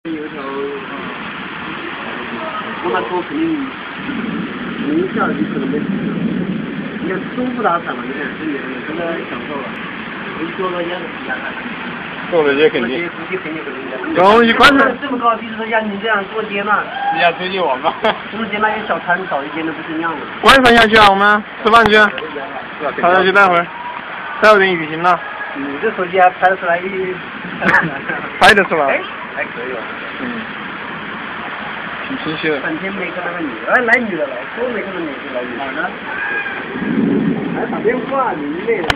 有一条，我那车肯定明下你可能没吃，你看中不打伞嘛，你看这里真的享受了，你坐到烟的底下看。坐了街肯定。估计肯定很然后一关上。这么高地势下，你这样坐街嘛？你要追击我吗？坐街那些小摊找一间都不是一样的。关上下去啊，我们吃饭去。好下去待会儿，待会儿等雨停了。你这手机还拍得出来？拍得出来。哎，还可以哦。挺清晰的。半天没看那个女的，来女的了，说没看到女的来女的。哪呢？还打电话，你累了。